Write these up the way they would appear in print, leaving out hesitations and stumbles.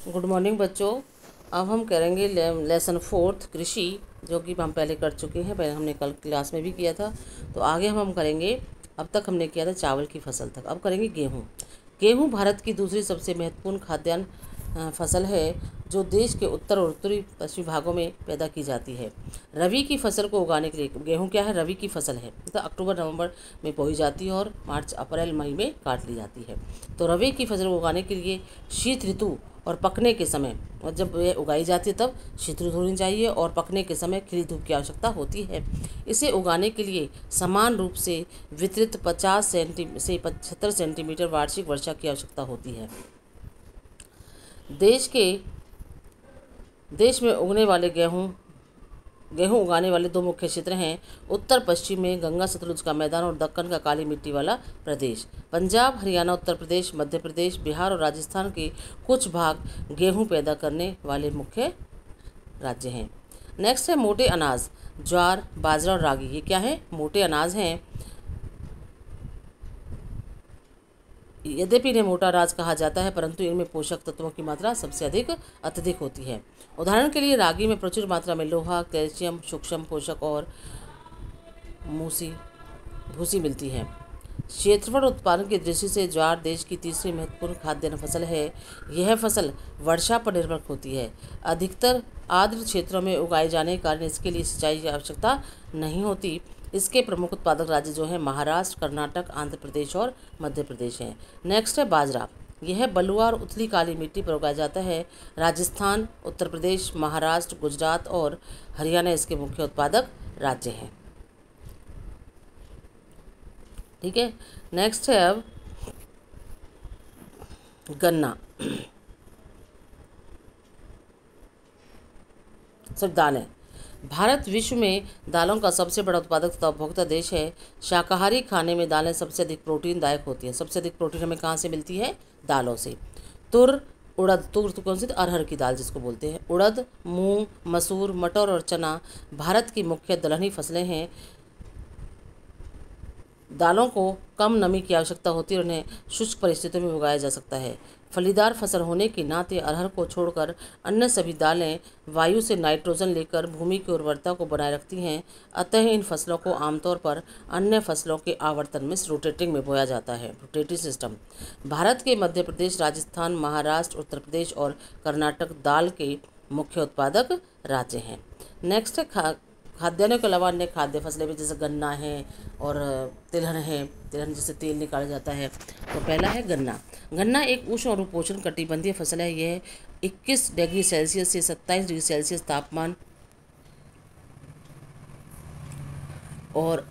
Good morning बच्चों। अब हम करेंगे लेसन फोर्थ कृषि, जो कि हम पहले कर चुके हैं। पहले हमने कल क्लास में भी किया था। तो आगे हम करेंगे, अब तक हमने किया था चावल की फसल तक, अब करेंगे गेहूँ। गेहूँ भारत की दूसरी सबसे महत्वपूर्ण खाद्यान्न फसल है, जो देश के उत्तर और उत्तरी पश्चिमी भागों में पैदा की जाती है। रबी की फसल को उगाने के लिए, गेहूँ क्या है, रबी की फसल है, तो अक्टूबर नवंबर में बोई जाती है और मार्च अप्रैल मई में काट ली जाती है। तो रबी की फसल को उगाने के लिए शीत ऋतु और पकने के समय, और जब ये उगाई जाती है तब शीत ऋतु होनी चाहिए और पकने के समय खिली धूप की आवश्यकता होती है। इसे उगाने के लिए समान रूप से वितरित 50 से 75 सेंटीमीटर वार्षिक वर्षा की आवश्यकता होती है। देश में उगने वाले गेहूं उगाने वाले दो मुख्य क्षेत्र हैं। उत्तर पश्चिम में गंगा सतलुज का मैदान और दक्कन का काली मिट्टी वाला प्रदेश। पंजाब, हरियाणा, उत्तर प्रदेश, मध्य प्रदेश, बिहार और राजस्थान के कुछ भाग गेहूं पैदा करने वाले मुख्य राज्य हैं। नेक्स्ट है मोटे अनाज, ज्वार, बाजरा और रागी। ये क्या है? मोटे अनाज हैं। यद्यपि इन्हें मोटा अनाज कहा जाता है, परंतु इनमें पोषक तत्वों की मात्रा सबसे अत्यधिक होती है। उदाहरण के लिए रागी में प्रचुर मात्रा में लोहा, कैल्शियम, सूक्ष्म पोषक और भूसी मिलती है। क्षेत्रफल उत्पादन की दृष्टि से ज्वार देश की तीसरी महत्वपूर्ण खाद्यान्न फसल है। यह फसल वर्षा पर निर्भर होती है। अधिकतर आर्द्र क्षेत्रों में उगाए जाने के कारण इसके लिए सिंचाई की आवश्यकता नहीं होती। इसके प्रमुख उत्पादक राज्य जो हैं महाराष्ट्र, कर्नाटक, आंध्र प्रदेश और मध्य प्रदेश हैं। नेक्स्ट है बाजरा। यह बलुआ और उथली काली मिट्टी पर उगाया जाता है। राजस्थान, उत्तर प्रदेश, महाराष्ट्र, गुजरात और हरियाणा इसके मुख्य उत्पादक राज्य हैं। ठीक है। नेक्स्ट है अब गन्ना, सिर्फ दालें। भारत विश्व में दालों का सबसे बड़ा उत्पादक तथा उपभोक्ता देश है। शाकाहारी खाने में दालें सबसे अधिक प्रोटीनदायक होती हैं। सबसे अधिक प्रोटीन हमें कहाँ से मिलती है? दालों से। तुर, उड़द, तुर तो कौन सी? अरहर की दाल जिसको बोलते हैं। उड़द, मूंग, मसूर, मटर और चना भारत की मुख्य दलहनी फसलें हैं। दालों को कम नमी की आवश्यकता होती है और उन्हें शुष्क परिस्थितियों में उगाया जा सकता है। फलीदार फसल होने के नाते अरहर को छोड़कर अन्य सभी दालें वायु से नाइट्रोजन लेकर भूमि की उर्वरता को बनाए रखती हैं। अतः इन फसलों को आमतौर पर अन्य फसलों के आवर्तन में रोटेटिंग में बोया जाता है, रोटेटिव सिस्टम। भारत के मध्य प्रदेश, राजस्थान, महाराष्ट्र, उत्तर प्रदेश और कर्नाटक दाल के मुख्य उत्पादक राज्य हैं। नेक्स्ट है खाद्यान्नों के अलावा अन्य खाद्य फसलें भी, जैसे गन्ना है और तिलहन है। तिलहन जिससे तेल निकाला जाता है। तो पहला है गन्ना। गन्ना एक उष्ण और उपोष्ण कटिबंधीय फसल है। यह 21 डिग्री सेल्सियस से 27 डिग्री सेल्सियस तापमान और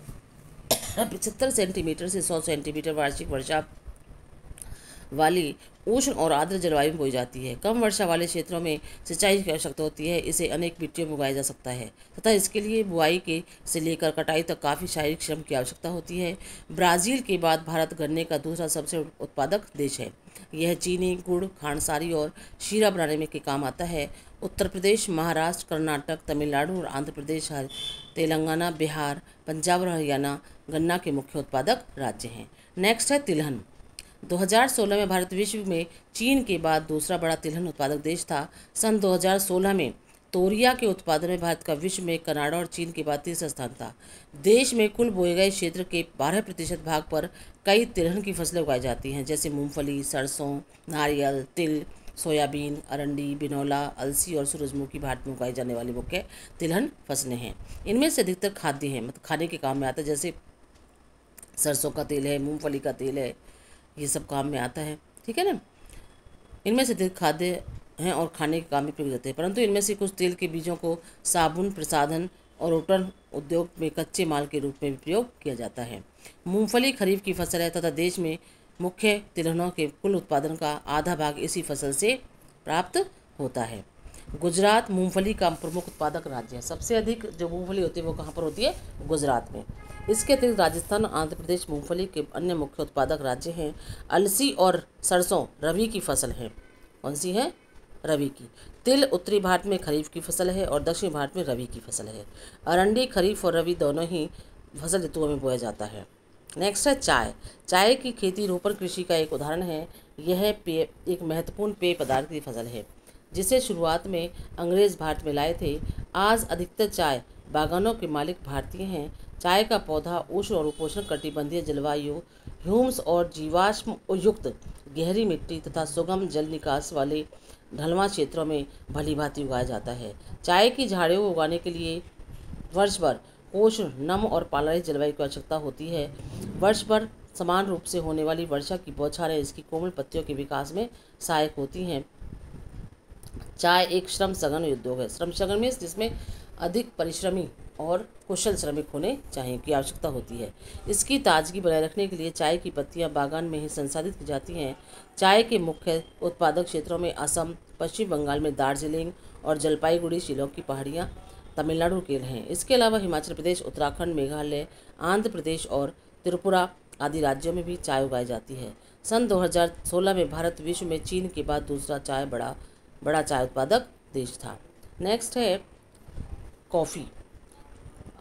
75 सेंटीमीटर से 100 सेंटीमीटर वार्षिक वर्षा वाली उष्ण और आर्द्र जलवायु में बोई जाती है। कम वर्षा वाले क्षेत्रों में सिंचाई की आवश्यकता होती है। इसे अनेक मिट्टियों में उगाया जा सकता है तथा इसके लिए बुआई के से लेकर कटाई तक काफ़ी शारीरिक श्रम की आवश्यकता होती है। ब्राज़ील के बाद भारत गन्ने का दूसरा सबसे उत्पादक देश है। यह चीनी, गुड़, खांडसारी और शीरा बनाने में के काम आता है। उत्तर प्रदेश, महाराष्ट्र, कर्नाटक, तमिलनाडु और आंध्र प्रदेश, तेलंगाना, बिहार, पंजाब और हरियाणा गन्ना के मुख्य उत्पादक राज्य हैं। नेक्स्ट है तिलहन। 2016 में भारत विश्व में चीन के बाद दूसरा बड़ा तिलहन उत्पादक देश था। सन 2016 में तोरिया के उत्पादन में भारत का विश्व में कनाडा और चीन के बाद तीसरा स्थान था। देश में कुल बोए गए क्षेत्र के 12% भाग पर कई तिलहन की फसलें उगाई जाती हैं, जैसे मूंगफली, सरसों, नारियल, तिल, सोयाबीन, अरंडी, बिनौला, अलसी और सूरजमुखी भारत में उगाई जाने वाली मुख्य तिलहन फसलें हैं। इनमें से अधिकतर खाद्य हैं, मतलब खाने के काम में आता है, जैसे सरसों का तेल है, मूंगफली का तेल है, ये सब काम में आता है। ठीक है ना। इनमें से अधिक खाद्य हैं और खाने के काम में प्रयोग जाते हैं, परंतु इनमें से कुछ तेल के बीजों को साबुन, प्रसाधन और उपटन उद्योग में कच्चे माल के रूप में भी प्रयोग किया जाता है। मूंगफली खरीफ की फसल है तथा देश में मुख्य तिलहनों के कुल उत्पादन का आधा भाग इसी फसल से प्राप्त होता है। गुजरात मूंगफली का प्रमुख उत्पादक राज्य है। सबसे अधिक जो मूंगफली होती है वो कहाँ पर होती है? गुजरात में। इसके अतिरिक्त राजस्थान, आंध्र प्रदेश मूंगफली के अन्य मुख्य उत्पादक राज्य हैं। अलसी और सरसों रबी की फसल है। कौन सी है? रबी की। तिल उत्तरी भारत में खरीफ की फसल है और दक्षिण भारत में रबी की फसल है। अरंडी खरीफ और रबी दोनों ही फसल ऋतुओं में बोया जाता है। नेक्स्ट है चाय। चाय की खेती रोपण कृषि का एक उदाहरण है। यह एक महत्वपूर्ण पेय पदार्थ की फसल है। जिसे शुरुआत में अंग्रेज भारत में लाए थे। आज अधिकतर चाय बागानों के मालिक भारतीय हैं। चाय का पौधा उष्ण और उपोष्ण कटिबंधीय जलवायु, ह्यूम्स और जीवाश्म युक्त गहरी मिट्टी तथा सुगम जल निकास वाले ढलवां क्षेत्रों में भलीभांति उगाया जाता है। चाय की झाड़ियों को उगाने के लिए वर्ष भर उष्ण, नम और पालारी जलवायु की आवश्यकता होती है। वर्ष भर समान रूप से होने वाली वर्षा की बौछारें इसकी कोमल पत्तियों के विकास में सहायक होती हैं। चाय एक श्रम सघन उद्योग है। श्रम सघन में जिसमें अधिक परिश्रमी और कुशल श्रमिक होने चाहिए की आवश्यकता होती है। इसकी ताजगी बनाए रखने के लिए चाय की पत्तियां बागान में ही संसाधित की जाती हैं। चाय के मुख्य उत्पादक क्षेत्रों में असम, पश्चिम बंगाल में दार्जिलिंग और जलपाईगुड़ी, शिलांग की पहाड़ियाँ, तमिलनाडु केरल हैं। इसके अलावा हिमाचल प्रदेश, उत्तराखंड, मेघालय, आंध्र प्रदेश और त्रिपुरा आदि राज्यों में भी चाय उगाई जाती है। सन 2016 में भारत विश्व में चीन के बाद दूसरा बड़ा चाय उत्पादक देश था। नेक्स्ट है कॉफ़ी।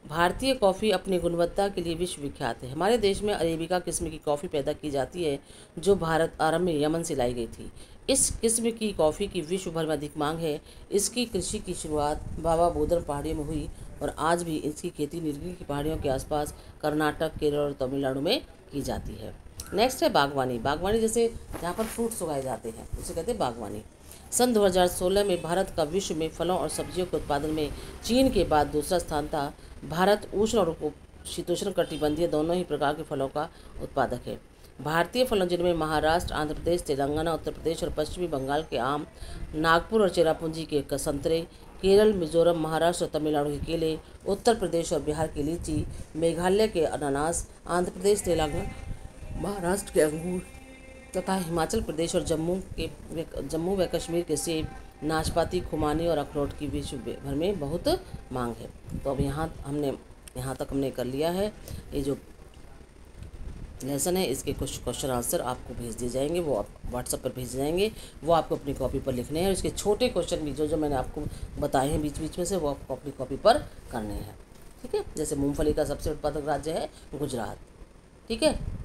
भारतीय कॉफ़ी अपनी गुणवत्ता के लिए विश्व विख्यात है। हमारे देश में अरेबिका किस्म की कॉफ़ी पैदा की जाती है, जो भारत आरंभ में यमन से लाई गई थी। इस किस्म की कॉफ़ी की विश्व भर में अधिक मांग है। इसकी कृषि की शुरुआत बाबा बोदर पहाड़ियों में हुई और आज भी इसकी खेती नीलगिरी की पहाड़ियों के आसपास कर्नाटक, केरल और तमिलनाडु में की जाती है। नेक्स्ट है बागवानी। बागवानी जैसे जहाँ पर फ्रूट्स उगाए जाते हैं उसे कहते हैं बागवानी। सन 2016 में भारत का विश्व में फलों और सब्जियों के उत्पादन में चीन के बाद दूसरा स्थान था। भारत उष्ण और शीतोष्ण कटिबंधीय दोनों ही प्रकार के फलों का उत्पादक है। भारतीय फलों जिनमें महाराष्ट्र, आंध्र प्रदेश, तेलंगाना, उत्तर प्रदेश और पश्चिमी बंगाल के आम, नागपुर और चेरापूंजी के संतरे, केरल, मिजोरम, महाराष्ट्र और तमिलनाडु के केले, उत्तर प्रदेश और बिहार की लीची, मेघालय के अनानास, आंध्र प्रदेश, तेलंगाना, महाराष्ट्र के अंगूर तथा हिमाचल प्रदेश और जम्मू व कश्मीर के सेब, नाशपाती, खुमानी और अखरोट की विश्व भर में बहुत मांग है। तो अब यहाँ तक हमने कर लिया है। ये जो लेसन है इसके कुछ क्वेश्चन आंसर आपको भेज दिए जाएंगे, वो आप व्हाट्सएप पर भेज जाएंगे। वो आपको अपनी कॉपी पर लिखने हैं और इसके छोटे क्वेश्चन भी जो मैंने आपको बताए हैं बीच बीच में से, वो आपको अपनी कॉपी पर करने हैं। ठीक है, जैसे मूंगफली का सबसे उत्पादक राज्य है गुजरात। ठीक है।